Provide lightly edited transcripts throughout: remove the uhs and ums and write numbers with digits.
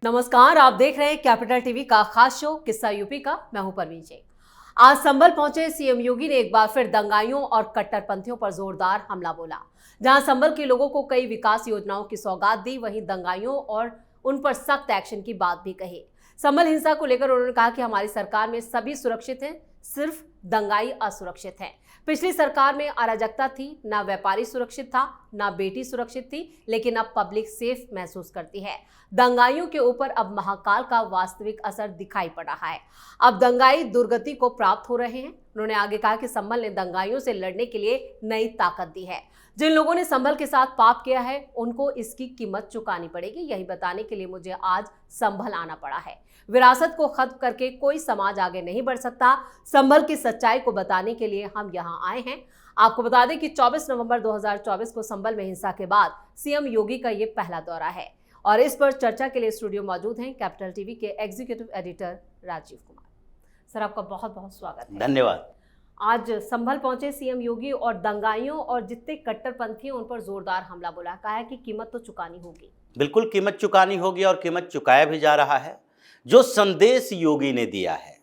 नमस्कार, आप देख रहे हैं कैपिटल टीवी का खास शो किस्सा यूपी का। मैं हूं परवीन जी। आज संभल पहुंचे सीएम योगी ने एक बार फिर दंगाइयों और कट्टरपंथियों पर जोरदार हमला बोला। जहां संभल के लोगों को कई विकास योजनाओं की सौगात दी, वहीं दंगाइयों और उन पर सख्त एक्शन की बात भी कही। संभल हिंसा को लेकर उन्होंने कहा कि हमारी सरकार में सभी सुरक्षित हैं, सिर्फ दंगाई असुरक्षित हैं। पिछली सरकार में अराजकता थी, ना व्यापारी सुरक्षित था, ना बेटी सुरक्षित थी, लेकिन अब पब्लिक सेफ महसूस करती है। दंगाइयों के ऊपर अब महाकाल का वास्तविक असर दिखाई पड़ रहा है। अब दंगाई दुर्गति को प्राप्त हो रहे हैं। उन्होंने आगे कहा कि संभल ने दंगाइयों से लड़ने के लिए नई ताकत दी है। जिन लोगों ने संभल के साथ पाप किया है, उनको इसकी कीमत चुकानी पड़ेगी। यही बताने के लिए मुझे आज संभल आना पड़ा है। विरासत को खत्म करके कोई समाज आगे नहीं बढ़ सकता। संभल की सच्चाई को बताने के लिए हम यहाँ आए हैं। आपको बता दें कि 24 नवंबर 2024 को संभल में हिंसा के बाद सीएम योगी का ये पहला दौरा है और इस पर चर्चा के लिए स्टूडियो मौजूद हैं कैपिटल टीवी के executive editor Rajiv Kumar. Sir, आपका बहुत बहुत स्वागत है। धन्यवाद। आज संभल पहुंचे सीएम योगी और दंगाइयों और जितने कट्टरपंथी हैं उन पर जोरदार हमला बोला। कहा है कि कीमत तो चुकानी होगी। बिल्कुल कीमत चुकानी होगी और कीमत चुकाया भी जा रहा है। जो संदेश योगी ने दिया है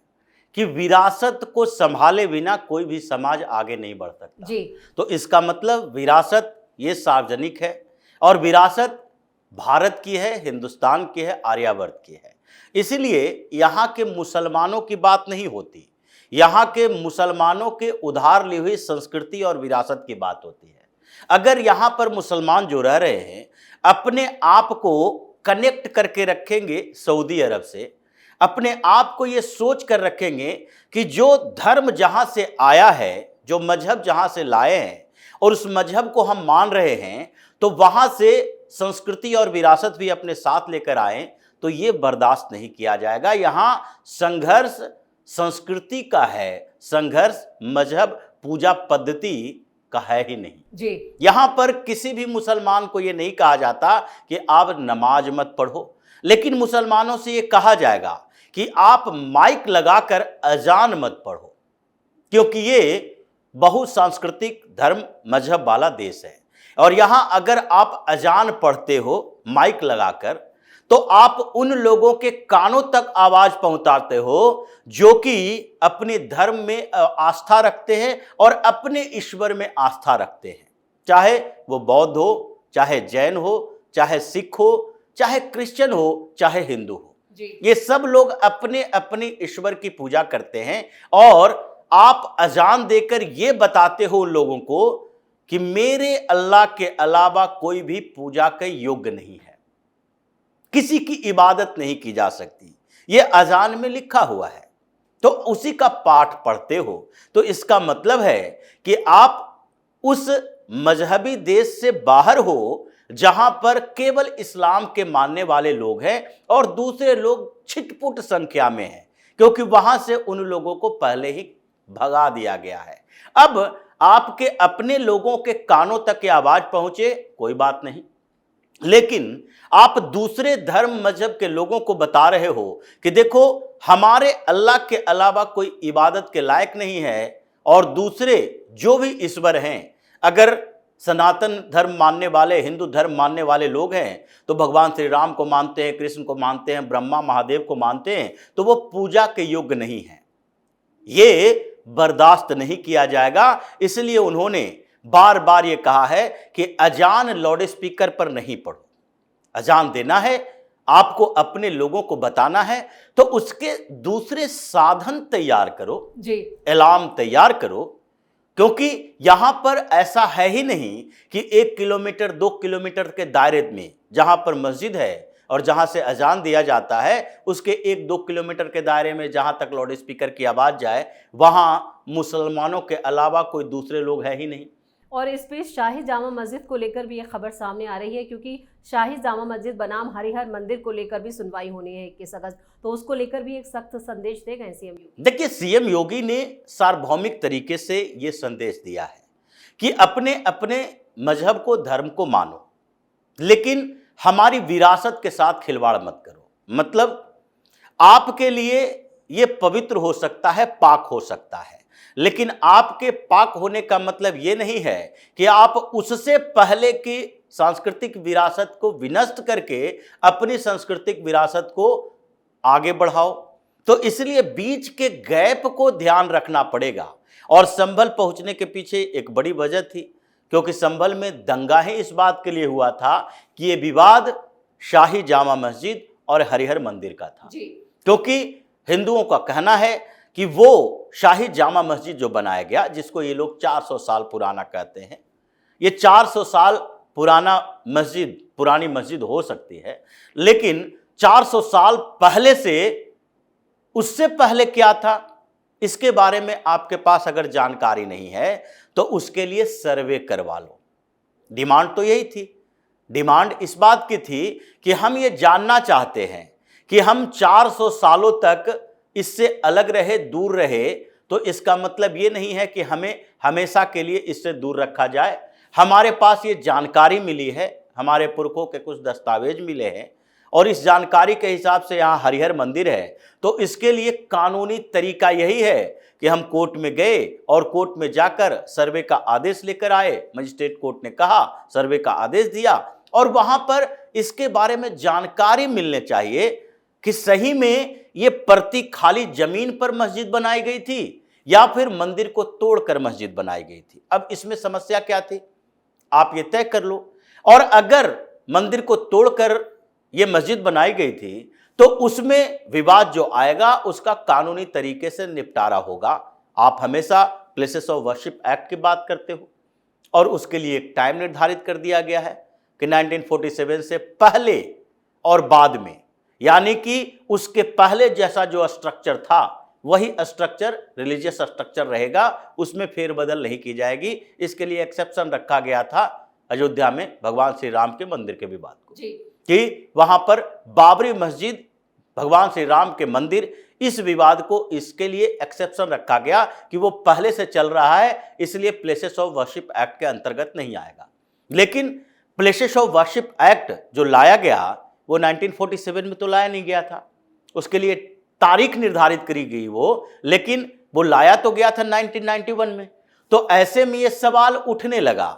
कि विरासत को संभाले बिना कोई भी समाज आगे नहीं बढ़ सकता जी, तो इसका मतलब विरासत ये सार्वजनिक है और विरासत भारत की है, हिंदुस्तान की है, आर्यावर्त की है। इसीलिए यहाँ के मुसलमानों की बात नहीं होती, यहाँ के मुसलमानों के उधार ली हुई संस्कृति और विरासत की बात होती है। अगर यहाँ पर मुसलमान जो रह रहे हैं अपने आप को कनेक्ट करके रखेंगे सऊदी अरब से, अपने आप को ये सोच कर रखेंगे कि जो धर्म जहाँ से आया है, जो मजहब जहाँ से लाए हैं और उस मजहब को हम मान रहे हैं, तो वहाँ से संस्कृति और विरासत भी अपने साथ लेकर आए, तो ये बर्दाश्त नहीं किया जाएगा। यहाँ संघर्ष संस्कृति का है, संघर्ष मजहब पूजा पद्धति का है ही नहीं जी। यहाँ पर किसी भी मुसलमान को ये नहीं कहा जाता कि आप नमाज मत पढ़ो, लेकिन मुसलमानों से ये कहा जाएगा कि आप माइक लगाकर अजान मत पढ़ो, क्योंकि ये बहुसांस्कृतिक धर्म मजहब वाला देश है। और यहाँ अगर आप अजान पढ़ते हो माइक लगाकर, तो आप उन लोगों के कानों तक आवाज पहुंचाते हो जो कि अपने धर्म में आस्था रखते हैं और अपने ईश्वर में आस्था रखते हैं, चाहे वो बौद्ध हो, चाहे जैन हो, चाहे सिख हो, चाहे क्रिश्चियन हो, चाहे हिंदू हो। ये सब लोग अपने अपने ईश्वर की पूजा करते हैं और आप अजान देकर ये बताते हो उन लोगों को कि मेरे अल्लाह के अलावा कोई भी पूजा के योग्य नहीं है, किसी की इबादत नहीं की जा सकती। ये अजान में लिखा हुआ है, तो उसी का पाठ पढ़ते हो तो इसका मतलब है कि आप उस मजहबी देश से बाहर हो जहां पर केवल इस्लाम के मानने वाले लोग हैं और दूसरे लोग छिटपुट संख्या में हैं, क्योंकि वहां से उन लोगों को पहले ही भगा दिया गया है। अब आपके अपने लोगों के कानों तक ये आवाज पहुंचे कोई बात नहीं, लेकिन आप दूसरे धर्म मजहब के लोगों को बता रहे हो कि देखो हमारे अल्लाह के अलावा कोई इबादत के लायक नहीं है, और दूसरे जो भी ईश्वर हैं, अगर सनातन धर्म मानने वाले, हिंदू धर्म मानने वाले लोग हैं तो भगवान श्री राम को मानते हैं, कृष्ण को मानते हैं, ब्रह्मा महादेव को मानते हैं, तो वो पूजा के योग्य नहीं है। ये बर्दाश्त नहीं किया जाएगा। इसलिए उन्होंने बार बार ये कहा है कि अजान लाउड स्पीकर पर नहीं पढ़ो। अजान देना है, आपको अपने लोगों को बताना है, तो उसके दूसरे साधन तैयार करो जी, अलार्म तैयार करो, क्योंकि यहां पर ऐसा है ही नहीं कि 1 किलोमीटर 2 किलोमीटर के दायरे में जहां पर मस्जिद है और जहां से अजान दिया जाता है, उसके 1-2 किलोमीटर के दायरे में जहां तक लाउड स्पीकर की आवाज जाए, वहां मुसलमानों के अलावा कोई दूसरे लोग है ही नहीं। और इस बीच शाही जामा मस्जिद को लेकर भी एक खबर सामने आ रही है, क्योंकि शाही जामा मस्जिद बनाम हरिहर मंदिर को लेकर भी सुनवाई होनी है 21 अगस्त, तो उसको लेकर भी एक सख्त संदेश दे गए सीएम योगी। देखिए, सीएम योगी ने सार्वभौमिक तरीके से ये संदेश दिया है कि अपने अपने मजहब को, धर्म को मानो, लेकिन हमारी विरासत के साथ खिलवाड़ मत करो। मतलब आपके लिए ये पवित्र हो सकता है, पाक हो सकता है, लेकिन आपके पाक होने का मतलब ये नहीं है कि आप उससे पहले की सांस्कृतिक विरासत को विनष्ट करके अपनी सांस्कृतिक विरासत को आगे बढ़ाओ। तो इसलिए बीच के गैप को ध्यान रखना पड़ेगा। और संभल पहुंचने के पीछे एक बड़ी वजह थी, क्योंकि संभल में दंगा ही इस बात के लिए हुआ था कि ये विवाद शाही जामा मस्जिद और हरिहर मंदिर का था। क्योंकि हिंदुओं का कहना है कि वो शाही जामा मस्जिद जो बनाया गया, जिसको ये लोग 400 साल पुराना कहते हैं, ये 400 साल पुरानी मस्जिद हो सकती है, लेकिन 400 साल पहले से उससे पहले क्या था, इसके बारे में आपके पास अगर जानकारी नहीं है तो उसके लिए सर्वे करवा लो। डिमांड तो यही थी। डिमांड इस बात की थी कि हम ये जानना चाहते हैं कि हम 400 सालों तक इससे अलग रहे, दूर रहे, तो इसका मतलब ये नहीं है कि हमें हमेशा के लिए इससे दूर रखा जाए। हमारे पास ये जानकारी मिली है, हमारे पुरखों के कुछ दस्तावेज मिले हैं और इस जानकारी के हिसाब से यहाँ हरिहर मंदिर है, तो इसके लिए कानूनी तरीका यही है कि हम कोर्ट में गए और कोर्ट में जाकर सर्वे का आदेश लेकर आए। मजिस्ट्रेट कोर्ट ने कहा, सर्वे का आदेश दिया और वहां पर इसके बारे में जानकारी मिलने चाहिए कि सही में ये प्रति खाली जमीन पर मस्जिद बनाई गई थी या फिर मंदिर को तोड़कर मस्जिद बनाई गई थी। अब इसमें समस्या क्या थी, आप ये तय कर लो। और अगर मंदिर को तोड़कर ये मस्जिद बनाई गई थी तो उसमें विवाद जो आएगा उसका कानूनी तरीके से निपटारा होगा। आप हमेशा प्लेसेस ऑफ वर्शिप एक्ट की बात करते हो और उसके लिए एक टाइम निर्धारित कर दिया गया है कि 1947 से पहले और बाद में, यानी कि उसके पहले जैसा जो स्ट्रक्चर था वही स्ट्रक्चर रिलीजियस स्ट्रक्चर रहेगा, उसमें फेरबदल नहीं की जाएगी। इसके लिए एक्सेप्शन रखा गया था अयोध्या में भगवान श्री राम के मंदिर के विवाद को कि वहां पर बाबरी मस्जिद, भगवान श्री राम के मंदिर, इस विवाद को इसके लिए एक्सेप्शन रखा गया कि वो पहले से चल रहा है, इसलिए प्लेसेस ऑफ वर्शिप एक्ट के अंतर्गत नहीं आएगा। लेकिन प्लेसेस ऑफ वर्शिप एक्ट जो लाया गया वो 1947 में तो लाया नहीं गया था, उसके लिए तारीख निर्धारित करी गई वो, लेकिन वो लाया तो गया था 1991 में। तो ऐसे में ये सवाल उठने लगा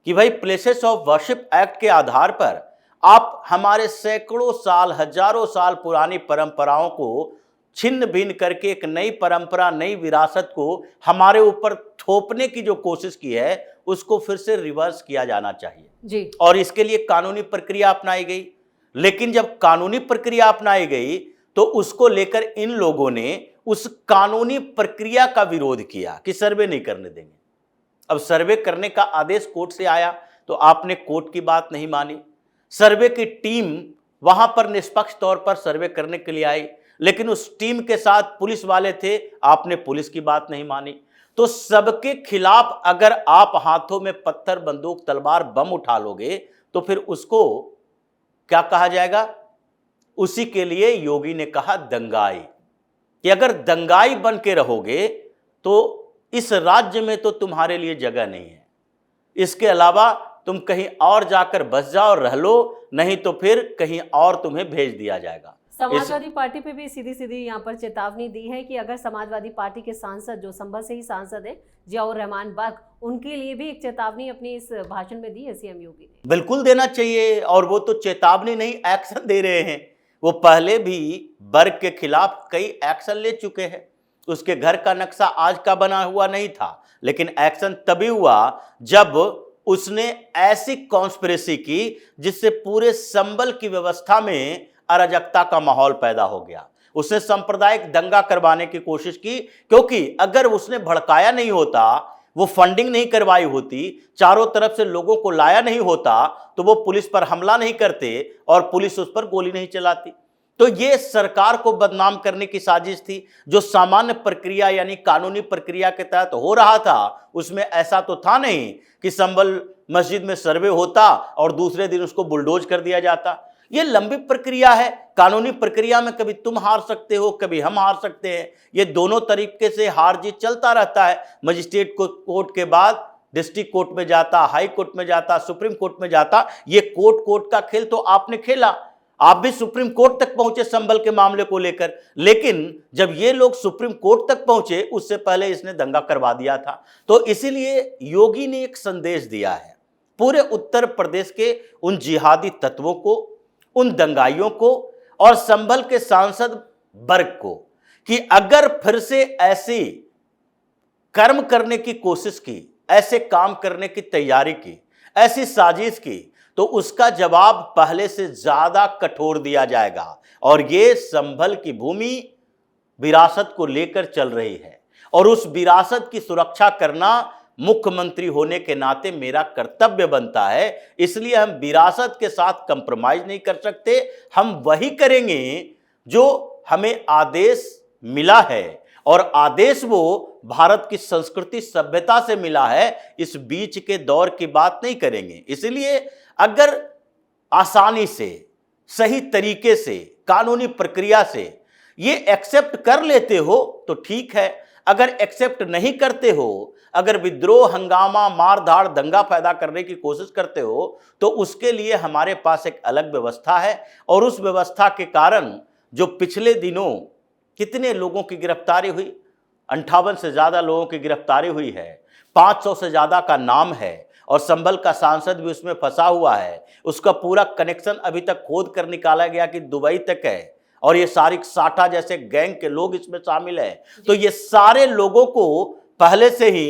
कि भाई प्लेसेस ऑफ वर्शिप एक्ट के आधार पर आप हमारे सैकड़ों साल, हजारों साल पुरानी परंपराओं को छिन्न भिन्न करके एक नई परंपरा, नई विरासत को हमारे ऊपर थोपने की जो कोशिश की है उसको फिर से रिवर्स किया जाना चाहिए जी। और इसके लिए कानूनी प्रक्रिया अपनाई गई। लेकिन जब कानूनी प्रक्रिया अपनाई गई तो उसको लेकर इन लोगों ने उस कानूनी प्रक्रिया का विरोध किया कि सर्वे नहीं करने देंगे। अब सर्वे करने का आदेश कोर्ट से आया तो आपने कोर्ट की बात नहीं मानी। सर्वे की टीम वहां पर निष्पक्ष तौर पर सर्वे करने के लिए आई, लेकिन उस टीम के साथ पुलिस वाले थे, आपने पुलिस की बात नहीं मानी। तो सबके खिलाफ अगर आप हाथों में पत्थर, बंदूक, तलवार, बम उठा लोगे तो फिर उसको क्या कहा जाएगा? उसी के लिए योगी ने कहा दंगाई, कि अगर दंगाई बन के रहोगे तो इस राज्य में तो तुम्हारे लिए जगह नहीं है, इसके अलावा तुम कहीं और जाकर बस जाओ, रह लो, नहीं तो फिर कहीं और तुम्हें भेज दिया जाएगा। समाजवादी पार्टी पे भी सीधी सीधी यहाँ पर चेतावनी दी है कि अगर समाजवादी पार्टी के सांसद, जो संभल से ही सांसद है, जियाउर रहमान बर्क, उनके लिए भी एक चेतावनी अपनी इस भाषण में दी है सीएम योगी ने। बिल्कुल देना चाहिए, और वो तो चेतावनी नहीं, एक्शन दे रहे हैं। वो पहले भी बर्क के खिलाफ कई एक्शन ले चुके हैं। उसके घर का नक्शा आज का बना हुआ नहीं था, लेकिन एक्शन तभी हुआ जब उसने ऐसी कॉन्स्पिरेसी की जिससे पूरे संबल की व्यवस्था में अराजकता का माहौल पैदा हो गया। उसने सांप्रदायिक दंगा करवाने की कोशिश की, क्योंकि अगर उसने भड़काया नहीं होता, वो फंडिंग नहीं करवाई होती, चारों तरफ से लोगों को लाया नहीं होता, तो वो पुलिस पर हमला नहीं करते और पुलिस उस पर गोली नहीं चलाती। तो ये सरकार को बदनाम करने की साजिश थी। जो सामान्य प्रक्रिया यानी कानूनी प्रक्रिया के तहत हो रहा था, उसमें ऐसा तो था नहीं कि संबल मस्जिद में सर्वे होता और दूसरे दिन उसको बुलडोज कर दिया जाता। ये लंबी प्रक्रिया है। कानूनी प्रक्रिया में कभी तुम हार सकते हो, कभी हम हार सकते हैं। ये दोनों तरीके से हार जीत चलता रहता है। मजिस्ट्रेट कोर्ट के बाद डिस्ट्रिक्ट कोर्ट में जाता, हाई कोर्ट में जाता, सुप्रीम कोर्ट में जाता। ये कोर्ट का खेल तो आपने खेला। आप भी सुप्रीम कोर्ट तक पहुंचे संभल के मामले को लेकर, लेकिन जब ये लोग सुप्रीम कोर्ट तक पहुंचे उससे पहले इसने दंगा करवा दिया था। तो इसीलिए योगी ने एक संदेश दिया है पूरे उत्तर प्रदेश के उन जिहादी तत्वों को, उन दंगाइयों को और संभल के सांसद वर्ग को कि अगर फिर से ऐसी कर्म करने की कोशिश की, ऐसे काम करने की तैयारी की, ऐसी साजिश की, तो उसका जवाब पहले से ज्यादा कठोर दिया जाएगा। और ये संभल की भूमि विरासत को लेकर चल रही है और उस विरासत की सुरक्षा करना मुख्यमंत्री होने के नाते मेरा कर्तव्य बनता है। इसलिए हम विरासत के साथ कंप्रोमाइज नहीं कर सकते। हम वही करेंगे जो हमें आदेश मिला है और आदेश वो भारत की संस्कृति सभ्यता से मिला है। इस बीच के दौर की बात नहीं करेंगे। इसलिए अगर आसानी से, सही तरीके से, कानूनी प्रक्रिया से ये एक्सेप्ट कर लेते हो तो ठीक है। अगर एक्सेप्ट नहीं करते हो, अगर विद्रोह, हंगामा, मारधाड़, दंगा पैदा करने की कोशिश करते हो तो उसके लिए हमारे पास एक अलग व्यवस्था है। और उस व्यवस्था के कारण जो पिछले दिनों कितने लोगों की गिरफ्तारी हुई, 58 से ज्यादा लोगों की गिरफ्तारी हुई है, 500 से ज्यादा का नाम है और संभल का सांसद भी उसमें फंसा हुआ है। उसका पूरा कनेक्शन अभी तक खोद कर निकाला गया कि दुबई तक है और ये सारिक साठा जैसे गैंग के लोग इसमें शामिल है। तो ये सारे लोगों को पहले से ही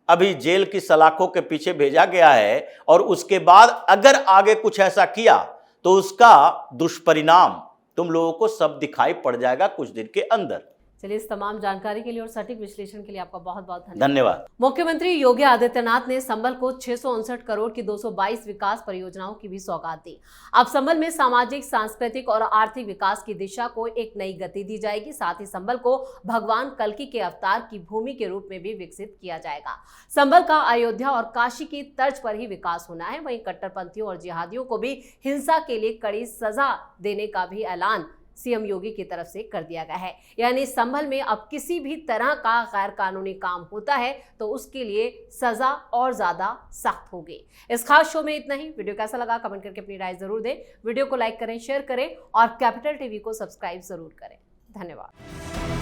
अभी जेल की सलाखों के पीछे भेजा गया है और उसके बाद अगर आगे कुछ ऐसा किया तो उसका दुष्परिणाम तुम लोगों को सब दिखाई पड़ जाएगा कुछ दिन के अंदर। चलिए, इस तमाम जानकारी के लिए और सटीक विश्लेषण के लिए आपका बहुत बहुत धन्यवाद। मुख्यमंत्री योगी आदित्यनाथ ने संभल को 659 करोड़ की 222 विकास परियोजनाओं की भी सौगात दी। अब संभल में सामाजिक, सांस्कृतिक और आर्थिक विकास की दिशा को एक नई गति दी जाएगी। साथ ही संभल को भगवान कल्कि के अवतार की भूमि के रूप में भी विकसित किया जाएगा। संभल का अयोध्या और काशी की तर्ज पर ही विकास होना है। वहीं कट्टरपंथियों और जिहादियों को भी हिंसा के लिए कड़ी सजा देने का भी ऐलान सीएम योगी की तरफ से कर दिया गया है। यानी संभल में अब किसी भी तरह का गैर कानूनी काम होता है तो उसके लिए सजा और ज्यादा सख्त होगी। इस खास शो में इतना ही। वीडियो कैसा लगा कमेंट करके अपनी राय जरूर दें। वीडियो को लाइक करें, शेयर करें और कैपिटल टीवी को सब्सक्राइब जरूर करें। धन्यवाद।